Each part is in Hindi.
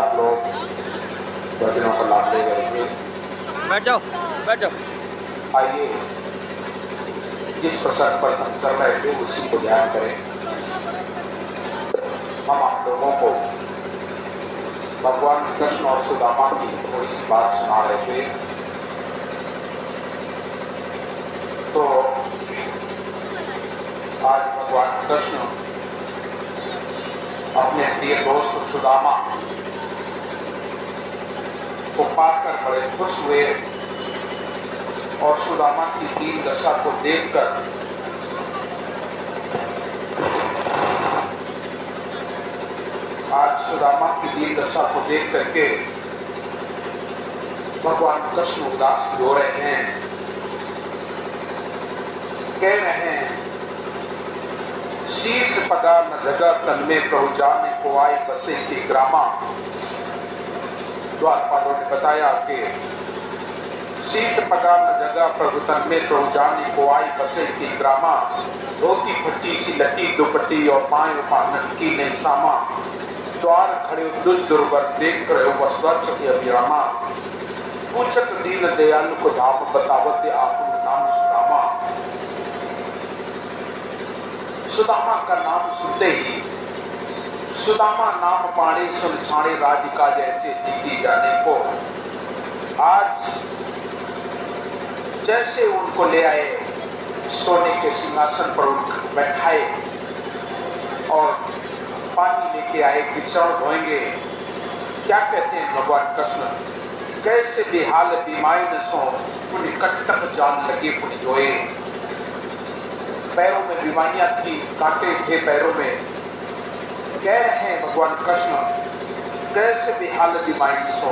आप लोग वचनों का लाभ ले रहे थे। बैठ जाओ, बैठ जाओ। आइए जिस प्रसंग पर हम कर रहे थे उसी को ध्यान करें। हम आप लोगों को भगवान कृष्ण और सुदामा की थोड़ी सी बात सुना रहे थे। तो आज भगवान कृष्ण अपने प्रिय दोस्त सुदामा को पाकर बड़े खुश हुए और सुदामा की दीन दशा को देखकर आज सुदामा की दीन दशा को देख करके भगवान कृष्ण उदास हो रहे हैं। कह रहे हैं, शीश पगा न जगह तन में प्रभु जाने को आई बसे की ग्रामा। द्वारपालों ने बताया कि शीश पगा न जगह प्रभु तन में प्रभु जाने को आई बसे की ग्रामा। धोती फटी सी लटी दुपट्टी और पाए पानन की नहीं सामा। द्वार खड़े दुष्ट दुर्वर देख रहे हो वस्त्र के अभिरामा। पूछत दीन दयालु को धाम बतावत आप नाम सुदामा। सुदामा का नाम सुनते ही सुदामा नाम पाणे सुन छाणे राधिका जैसे जीती जाने को। आज जैसे उनको ले आए सोने के सिंहासन पर बैठाए और पानी लेके आए कि चरण धोएंगे। क्या कहते हैं भगवान कृष्ण, कैसे बेहाल बीमाई न सो पुण्य कटक जान लगे पुण्य जोए। पैरों में बीमारियां थी, कांटे थे पैरों में। कह रहे हैं भगवान कृष्ण, कैसे बेहाल बीमाई न सो,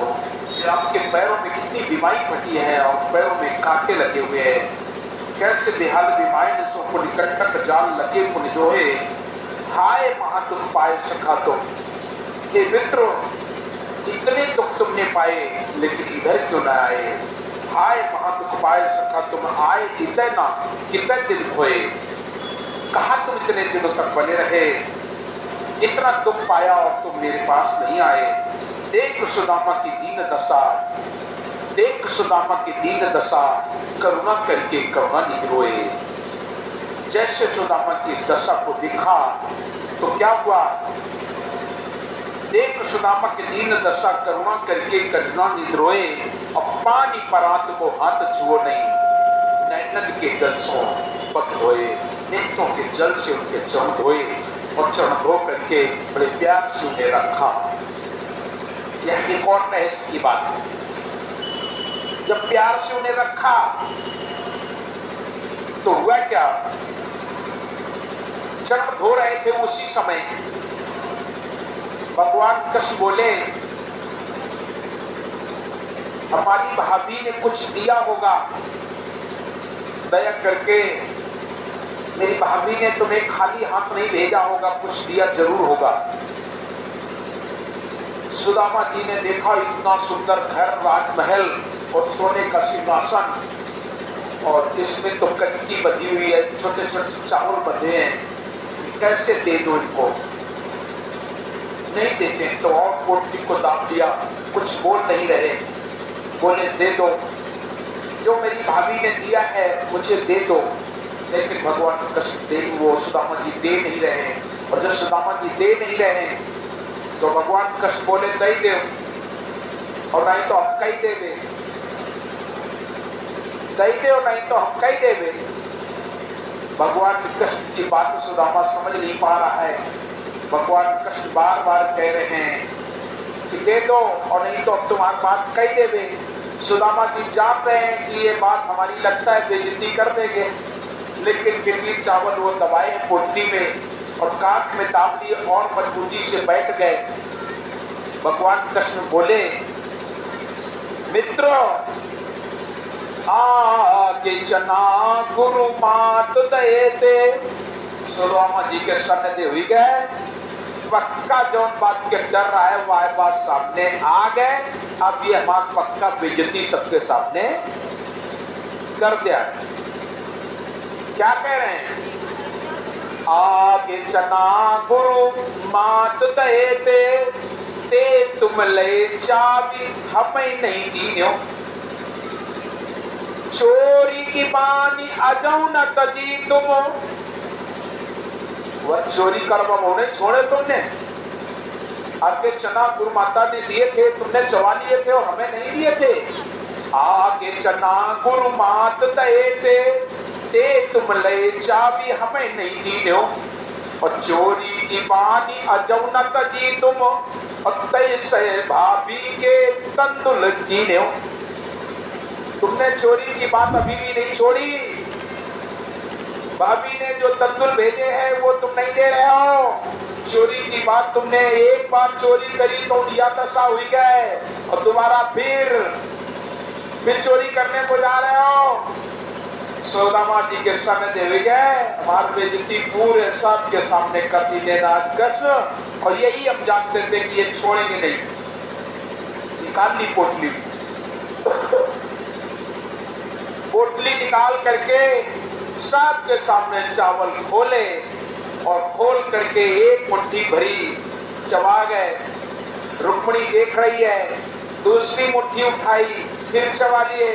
आपके पैरों में कितनी बीमारी फटी है और पैरों में कांटे लगे हुए हैं। कैसे बेहाल बीमाई न सो पुण्य कटक जान लगे पुण्य जोए। हाय महादुख पाए सखा तुम, हे मित्रों इतने दुख तुमने पाए लेकिन इधर क्यों न आए। हाय महादुख पाए सखा तुम, आए इतने ना कितने दिन खोए। कहा तुम इतने दिनों तक बने रहे, इतना दुख पाया और तुम मेरे पास नहीं आए। देख सुदामा की दीन दशा, देख सुदामा की दीन दशा, करुणा करके करुणा निरोए। जैसे सुदामा की दशा को देखा तो क्या हुआ, देख सुदामा की दीन दशा करुणा करके करुणा निद्रोए। अब पानी परात को हाथ छुओ नहीं, नैनद के जल से पग धोए। नेत्रों के जल से उनके चरण धोए और चरण धो करके बड़े प्यार से उन्हें रखा। यह एक और रहस्य की बात है। जब प्यार से उन्हें रखा तो हुआ क्या, चरण धो रहे थे उसी समय भगवान कृष्ण बोले, हमारी भाभी ने कुछ दिया होगा, दया करके मेरी भाभी ने तुम्हें खाली हाथ नहीं भेजा होगा, कुछ दिया जरूर होगा। सुदामा जी ने देखा इतना सुंदर घर, राजमहल और सोने का सिंहासन और इसमें तो कच्ची बधी हुई है, छोटे छोटे चावल बंधे हैं, कैसे दे दो इनको। नहीं देते तो और पोटली को दाब दिया, कुछ बोल नहीं रहे। बोले दे दो, जो मेरी भाभी ने दिया है मुझे दे दो। लेकिन भगवान कृष्ण दे, वो सुदामा जी दे नहीं रहे हैं। और जब सुदामा जी दे नहीं रहे हैं तो भगवान कृष्ण बोले दे दे, और नहीं तो हम कही देवे, दे दे और नहीं तो हम कही देवे। भगवान कृष्ण की बात सुदामा समझ नहीं पा रहा है। भगवान कृष्ण बार बार कह रहे हैं कि दे दो और नहीं तो अब तुम्हारी बात कही देवे। सुदामा जी जान रहे हैं कि ये बात हमारी लगता है बेइज्जती कर देंगे, लेकिन फिर भी चावल वो दबाए पोटली में और काट में दाब दिए और मजबूती से बैठ गए। भगवान कृष्ण बोले, मित्रों आगे चना गुरु मात दे दे। सुदामा जी के सन्नदे हुई गए। पक्का जो बात के डर रहा है वह बात सामने आ गए। अब ये हमारा पक्का बेइज्जती सबके सामने कर दिया। क्या कह रहे हैं, आगे चना गुरु मात दे दे। ते तुम ले चाबी हमें नहीं दीन्यो, चोरी की बानी अजऊ न तजी तुम। वह चोरी करवा होने छोड़े तुमने, आगे चना गुरु माता ने दिए थे, तुमने चबा लिए थे और हमें नहीं दिए थे। आगे चना गुरु मात दे ते तुम ले चाबी हमें नहीं दीन्यो, और चोरी की बानी अजऊ न तजी तुम, और तैसे भाभी के तंदुल जीन्यो। तुमने चोरी की बात अभी भी नहीं छोड़ी, भाभी ने जो तंदुल भेजे हैं वो तुम नहीं दे रहे हो। चोरी की बात तुमने एक बार चोरी करी तो दिया दशा हुई गए, और दोबारा फिर चोरी करने को जा रहे हो। सुदामा जी के सामने दे गए, हमारे बेइज्जती पूरे सब के सामने करती देना आज कृष्ण, और यही हम जानते थे कि ये छोड़ेंगे नहीं। निकाल ली पोटली, पोटली निकाल करके सबके सामने चावल खोले, और खोल करके एक मुट्ठी भरी चबा गए। रुक्मिणी देख रही है, दूसरी मुट्ठी उठाई फिर चबा लिए।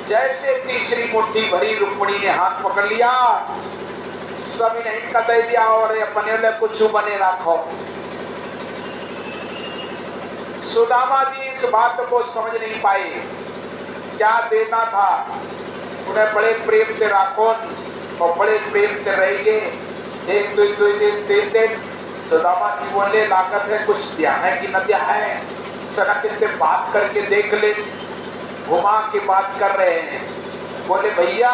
जैसे तीसरी मुट्ठी भरी रुक्मिणी ने हाथ पकड़ लिया, सभी ने इनका दे दिया और अपने लिए कुछ बने रखो। सुदामा जी इस बात को समझ नहीं पाए, क्या देना था। उन्हें बड़े प्रेम से राखो और बड़े प्रेम से रहेंगे। एक दो दिन 3 दिन सुदामा जी बोले लागत है, कुछ दिया है कि न दिया है, चला के बात करके देख ले। घुमा के बात कर रहे हैं, बोले भैया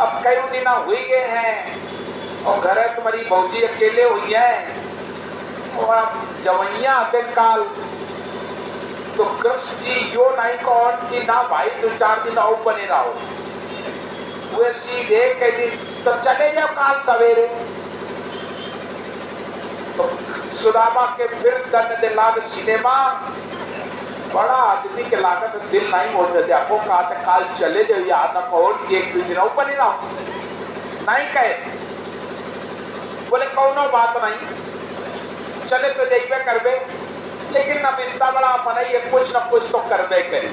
अब कई दिन हुए गए हैं और घर है तुम्हारी भौजी अकेले हुई है, और अब जवैया दिन काल तो कृष्ण जी यो नहीं कौन की ना भाई 2-4 दिन और बने रहो। वे सीधे कहती तो चले जाओ काल सवेरे। तो सुदामा के फिर तन दिलाग सिनेमा, बड़ा आदमी के लागत दिल नहीं होते थे। आपको कहा था काल चले जाओ, यार ना कौन की 1-2 दिन और बने रहो, नहीं कहे। बोले कौनो बात नहीं, चले तो जाइए करबे, लेकिन अब इतना बड़ा अपना ही कुछ न कुछ तो करबे करे।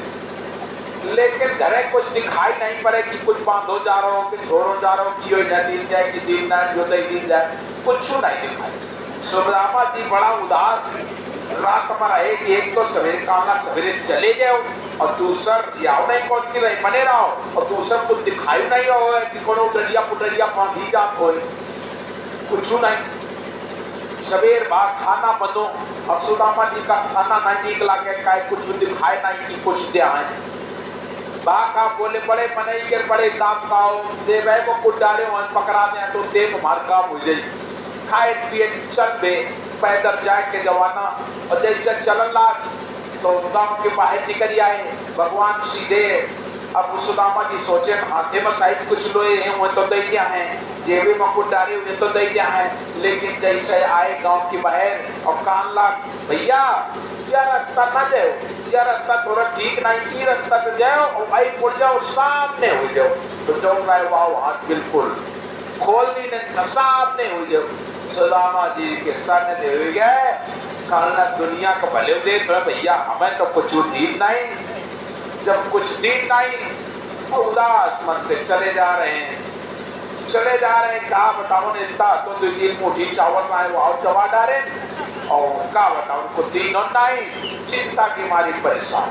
लेकिन घरे कुछ दिखाई नहीं पड़े कि कुछ बांधो जा रहा हो कि छोड़ो जा रहा हो कि यो न दिन जाए कि दिन ना जो दिन जाए, कुछ नहीं दिखाई। सुदामा जी बड़ा उदास रात में रहे कि एक तो सवेरे कामना सवेरे चले जाओ, और दूसर याव नहीं कौन की रही बने रहो, और दूसर कुछ दिखाई नहीं रहो कि कोनो डरिया पुडरिया बांधी जात हो, कुछ नहीं। सवेर बार खाना बनो, और सुदामा जी का खाना नहीं निकला के काय कुछ दिखाए नहीं कि कुछ दिया है। बाका बोले बड़े मने के बड़े दाम खाओ, देवे को कुछ डाले हो पकड़ा दे तो देव मार काम हो जाए। खाए पिए चल बे, पैदल जाए के जवाना, और जैसे चलन लाग तो गांव के बाहर निकल आए भगवान सीधे। अब सुदामा जी सोचे हाथे में शायद कुछ लोए हैं वो तो दे दिया है, जेबे में कुछ डाले हुए तो दे दिया है। लेकिन जैसे आए गांव के बाहर और कान लाग, भैया यह रास्ता ना जाओ, यह रास्ता थोड़ा ठीक नहीं, ये रास्ता तो जाओ और भाई मुड़ जाओ सामने हो जाओ। तो जाओ भाई वाह हाथ बिल्कुल खोल दी ने सामने हो जाओ। सुदामा जी के सामने दे गए, कहना दुनिया को भले दे तो भैया हमें तो कुछ दीन नहीं। जब कुछ दिन नहीं उदास मन से चले जा रहे हैं, कहा बताओ ने इतना तो 2-3 मुट्ठी चावल में वो और चबा डाले, और क्या बताओ उनको दिन नहीं, चिंता की मारी परेशान।